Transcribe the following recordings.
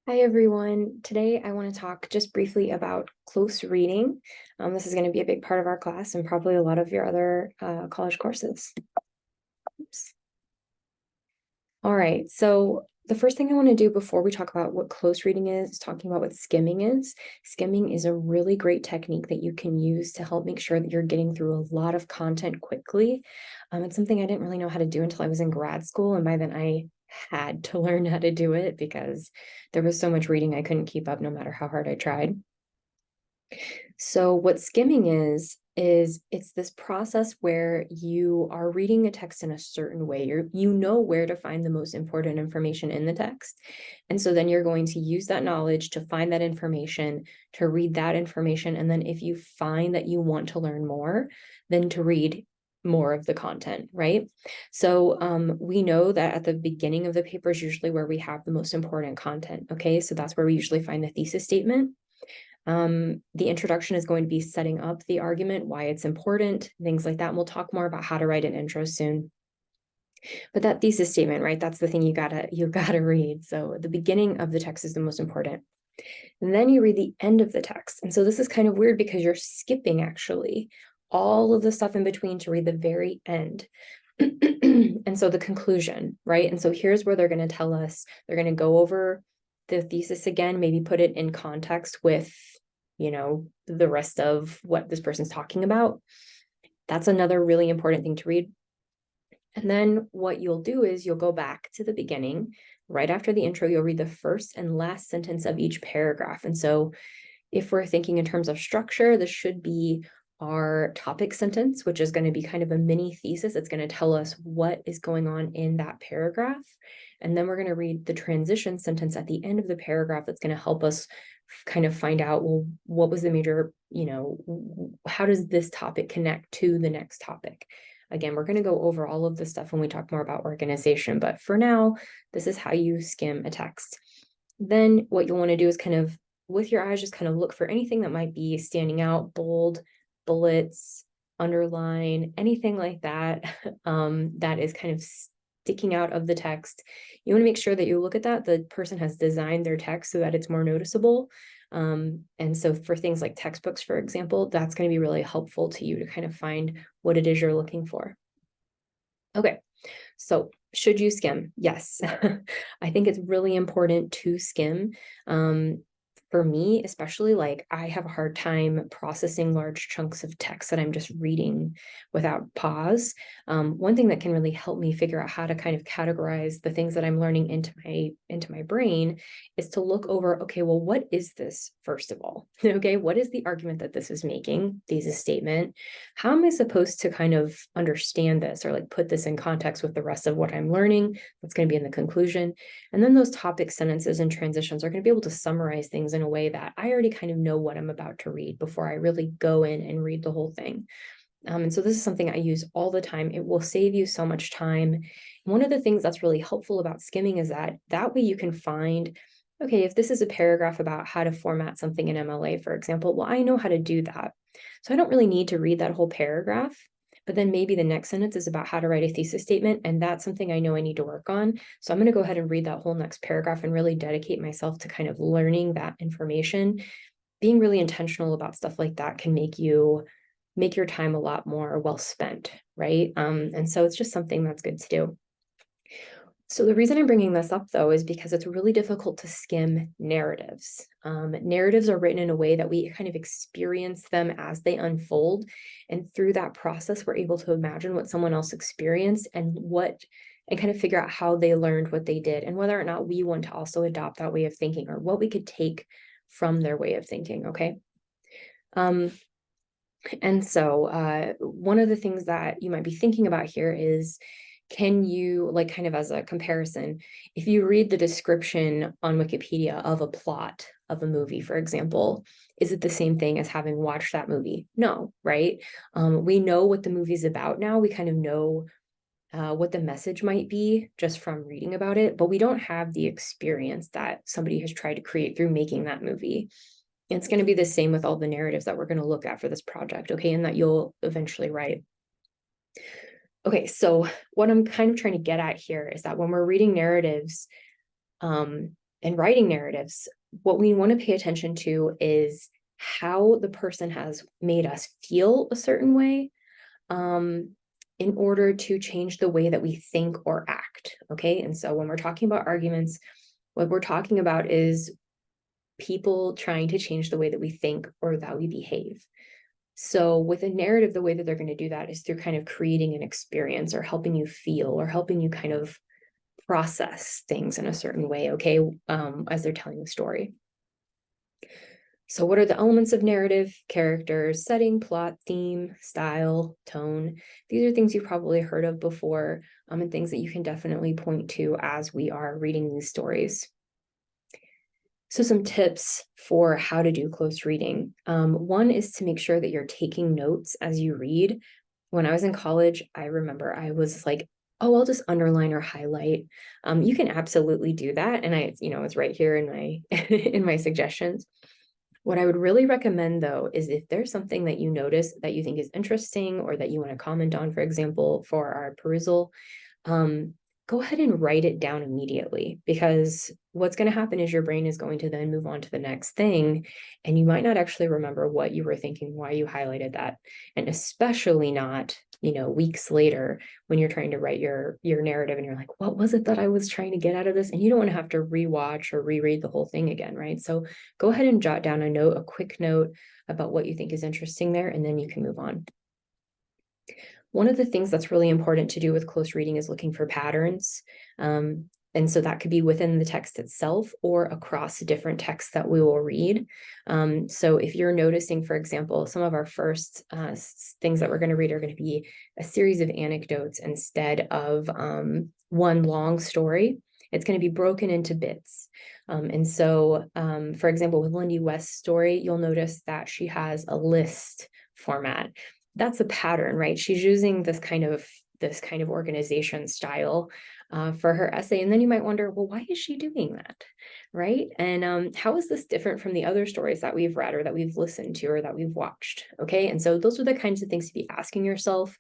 Hi, everyone. Today, I want to talk just briefly about close reading. This is going to be a big part of our class and probably a lot of your other college courses. Oops. All right, so the first thing I want to do before we talk about what close reading is talking about what skimming is. Skimming is a really great technique that you can use to help make sure that you're getting through a lot of content quickly. It's something I didn't really know how to do until I was in grad school, and by then I had to learn how to do it because there was so much reading I couldn't keep up no matter how hard I tried. So what skimming is it's this process where you are reading a text in a certain way. You know where to find the most important information in the text. And so then you're going to use that knowledge to find that information, to read that information. And then if you find that you want to learn more, then to read more of the content, right? So we know that at the beginning of the paper is usually where we have the most important content. Okay, so that's where we usually find the thesis statement. The introduction is going to be setting up the argument, why it's important, things like that. And we'll talk more about how to write an intro soon. But that thesis statement, right? That's the thing you gotta read. So the beginning of the text is the most important. And then you read the end of the text. And so this is kind of weird because you're skipping actually all of the stuff in between to read the very end. And so the conclusion, right? And so here's where they're going to tell us, they're going to go over the thesis again, maybe put it in context with, the rest of what this person's talking about. That's another really important thing to read. And then what you'll do is you'll go back to the beginning. Right after the intro, you'll read the first and last sentence of each paragraph. And so if we're thinking in terms of structure, this should be our topic sentence, which is going to be kind of a mini thesis. It's going to tell us what is going on in that paragraph. And then we're going to read the transition sentence at the end of the paragraph that's going to help us kind of find out, well, what was the major, how does this topic connect to the next topic? Again, we're going to go over all of this stuff when we talk more about organization, but for now, this is how you skim a text. Then what you'll want to do is kind of, with your eyes, just kind of look for anything that might be standing out, bold, bullets, underline, anything like that, that is kind of sticking out of the text. You want to make sure that you look at that. The person has designed their text so that it's more noticeable. And so for things like textbooks, for example, that's going to be really helpful to you to kind of find what it is you're looking for. Okay, so should you skim? Yes, I think it's really important to skim. For me, especially, like, I have a hard time processing large chunks of text that I'm just reading without pause. One thing that can really help me figure out how to kind of categorize the things that I'm learning into my brain is to look over, okay, well, what is this, first of all? Okay, what is the argument that this is making, thesis statement? How am I supposed to kind of understand this or like put this in context with the rest of what I'm learning? That's going to be in the conclusion. And then those topic sentences and transitions are going to be able to summarize things in a way that I already kind of know what I'm about to read before I really go in and read the whole thing. And so this is something I use all the time. It will save you so much time. One of the things that's really helpful about skimming is that way you can find, okay, if this is a paragraph about how to format something in MLA, for example, well, I know how to do that. So I don't really need to read that whole paragraph. But then maybe the next sentence is about how to write a thesis statement. And that's something I know I need to work on. So I'm going to go ahead and read that whole next paragraph and really dedicate myself to kind of learning that information. Being really intentional about stuff like that can make your time a lot more well spent, right? And so it's just something that's good to do. So the reason I'm bringing this up, though, is because it's really difficult to skim narratives. Narratives are written in a way that we kind of experience them as they unfold. And through that process, we're able to imagine what someone else experienced and kind of figure out how they learned what they did and whether or not we want to also adopt that way of thinking or what we could take from their way of thinking, okay? And so one of the things that you might be thinking about here is, can you, like, kind of as a comparison, if you read the description on Wikipedia of a plot of a movie, for example, is it the same thing as having watched that movie? No, right? We know what the movie's about now. We kind of know what the message might be just from reading about it, but we don't have the experience that somebody has tried to create through making that movie. It's going to be the same with all the narratives that we're going to look at for this project, okay, and that you'll eventually write. Okay, so what I'm kind of trying to get at here is that when we're reading narratives, in writing narratives, what we want to pay attention to is how the person has made us feel a certain way, in order to change the way that we think or act. Okay. And so when we're talking about arguments, what we're talking about is people trying to change the way that we think or that we behave. So with a narrative, the way that they're going to do that is through kind of creating an experience or helping you feel or helping you kind of process things in a certain way, okay, as they're telling the story. So what are the elements of narrative? Characters, setting, plot, theme, style, tone. These are things you've probably heard of before, and things that you can definitely point to as we are reading these stories. So some tips for how to do close reading. One is to make sure that you're taking notes as you read. When I was in college, I remember I was like, oh, I'll just underline or highlight. You can absolutely do that. And it's right here in my in my suggestions. What I would really recommend, though, is if there's something that you notice that you think is interesting or that you want to comment on, for example, for our perusal, go ahead and write it down immediately, because what's going to happen is your brain is going to then move on to the next thing, and you might not actually remember what you were thinking, why you highlighted that, and especially not, weeks later when you're trying to write your narrative and you're like, what was it that I was trying to get out of this? And you don't want to have to rewatch or reread the whole thing again, right? So go ahead and jot down a quick note about what you think is interesting there, and then you can move on. One of the things that's really important to do with close reading is looking for patterns. And so that could be within the text itself or across different texts that we will read. So if you're noticing, for example, some of our first things that we're going to read are going to be a series of anecdotes instead of one long story. It's going to be broken into bits. And so, for example, with Lindy West's story, you'll notice that she has a list format. That's a pattern, right? She's using this kind of organization style for her essay. And then you might wonder, well, why is she doing that? Right? And how is this different from the other stories that we've read or that we've listened to or that we've watched? Okay. And so those are the kinds of things to be asking yourself.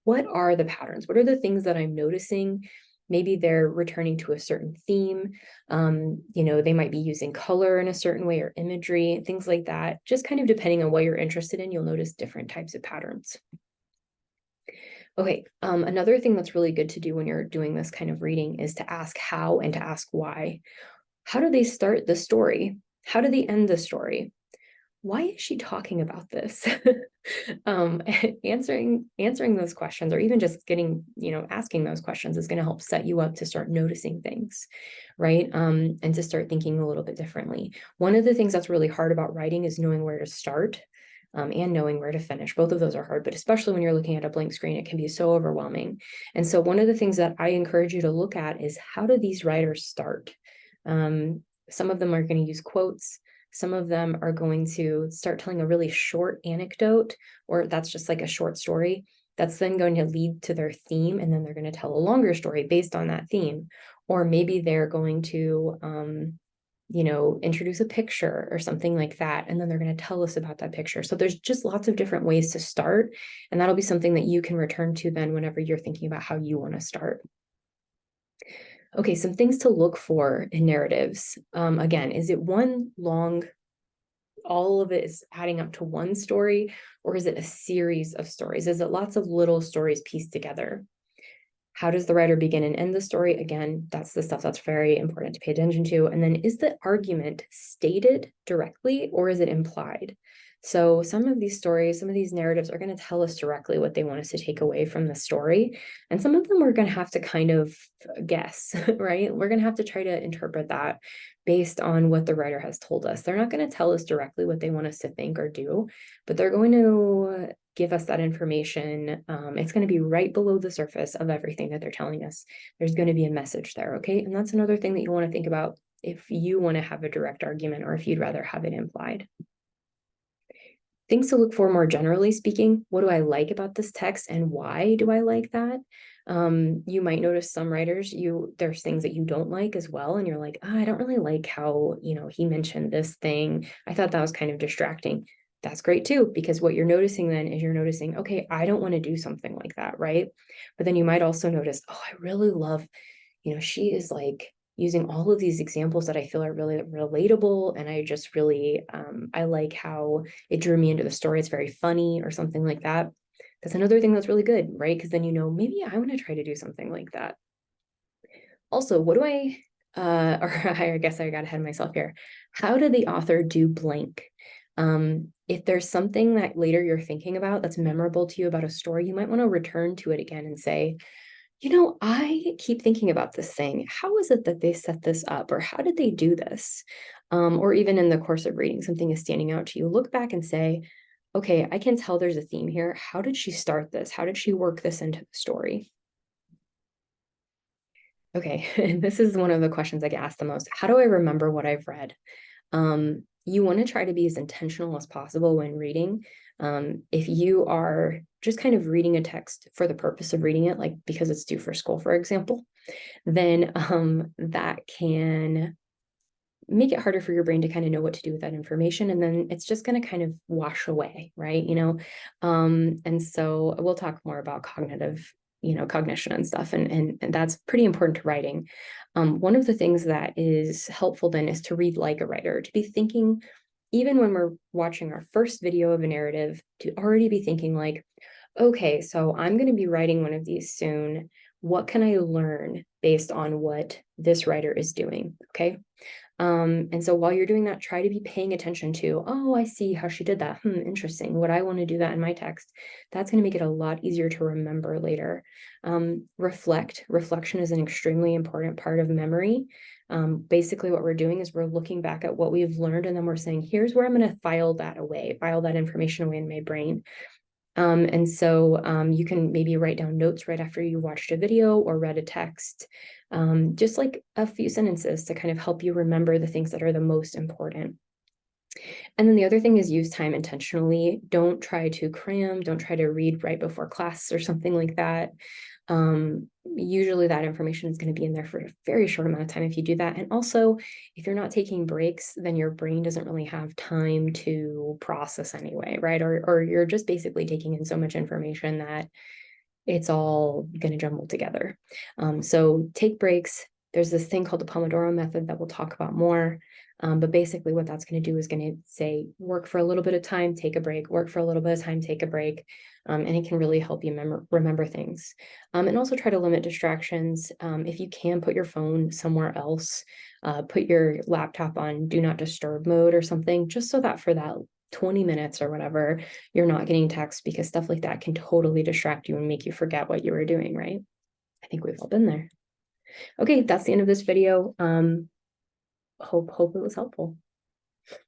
What are the patterns? What are the things that I'm noticing? Maybe they're returning to a certain theme. They might be using color in a certain way or imagery, things like that. Just kind of depending on what you're interested in, you'll notice different types of patterns. Okay, another thing that's really good to do when you're doing this kind of reading is to ask how and to ask why. How do they start the story? How do they end the story? Why is she talking about this? Answering those questions, or even just asking those questions, is going to help set you up to start noticing things, right? And to start thinking a little bit differently. One of the things that's really hard about writing is knowing where to start and knowing where to finish. Both of those are hard, but especially when you're looking at a blank screen, it can be so overwhelming. And so one of the things that I encourage you to look at is, how do these writers start? Some of them are going to use quotes. Some of them are going to start telling a really short anecdote, or that's just like a short story that's then going to lead to their theme, and then they're going to tell a longer story based on that theme. Or maybe they're going to introduce a picture or something like that, and then they're going to tell us about that picture. So there's just lots of different ways to start, and that'll be something that you can return to then whenever you're thinking about how you want to start. Okay, some things to look for in narratives. Again, is it one long, all of it is adding up to one story, or is it a series of stories? Is it lots of little stories pieced together? How does the writer begin and end the story? Again, that's the stuff that's very important to pay attention to. And then, is the argument stated directly or is it implied? So some of these stories, some of these narratives are going to tell us directly what they want us to take away from the story. And some of them we're going to have to kind of guess, right? We're going to have to try to interpret that based on what the writer has told us. They're not going to tell us directly what they want us to think or do, but they're going to give us that information. It's going to be right below the surface of everything that they're telling us. There's going to be a message there, okay? And that's another thing that you want to think about if you want to have a direct argument, or if you'd rather have it implied. Things to look for more generally speaking: what do I like about this text and why do I like that? You might notice some writers, there's things that you don't like as well, and you're like, I don't really like how, he mentioned this thing. I thought that was kind of distracting. That's great too, because what you're noticing then is you're noticing, okay, I don't want to do something like that, right? But then you might also notice, oh, I really love, she is like using all of these examples that I feel are really relatable. And I just really, I like how it drew me into the story. It's very funny or something like that. That's another thing that's really good, right? Because then, maybe I want to try to do something like that. Also, what do or I guess I got ahead of myself here. How did the author do blank? If there's something that later you're thinking about that's memorable to you about a story, you might want to return to it again and say, I keep thinking about this thing. How is it that they set this up? Or how did they do this? Or even in the course of reading, something is standing out to you. Look back and say, okay, I can tell there's a theme here. How did she start this? How did she work this into the story? Okay, this is one of the questions I get asked the most. How do I remember what I've read? You want to try to be as intentional as possible when reading. If you are just kind of reading a text for the purpose of reading it, like because it's due for school, for example, then that can make it harder for your brain to kind of know what to do with that information. And then it's just going to kind of wash away, right? And so we'll talk more about cognition and stuff. And that's pretty important to writing. One of the things that is helpful then is to read like a writer, to be thinking, even when we're watching our first video of a narrative, to already be thinking like, okay, so I'm going to be writing one of these soon. What can I learn based on what this writer is doing? Okay. And so while you're doing that, try to be paying attention to, oh, I see how she did that. Interesting. Would I want to do that in my text? That's going to make it a lot easier to remember later. Reflection is an extremely important part of memory. Basically what we're doing is we're looking back at what we've learned, and then we're saying, here's where I'm going to file that information away in my brain. And so you can maybe write down notes right after you watched a video or read a text, just like a few sentences to kind of help you remember the things that are the most important. And then the other thing is use time intentionally. Don't try to cram, don't try to read right before class or something like that. Usually that information is going to be in there for a very short amount of time if you do that. And also, if you're not taking breaks, then your brain doesn't really have time to process anyway, right? Or you're just basically taking in so much information that it's all going to jumble together. So take breaks. There's this thing called the Pomodoro method that we'll talk about more. But basically what that's going to do is going to say, work for a little bit of time, take a break, work for a little bit of time, take a break. And it can really help you remember things. And also try to limit distractions. If you can, put your phone somewhere else, put your laptop on do not disturb mode or something, just so that for that 20 minutes or whatever, you're not getting texts, because stuff like that can totally distract you and make you forget what you were doing, right? I think we've all been there. Okay, that's the end of this video. Hope it was helpful.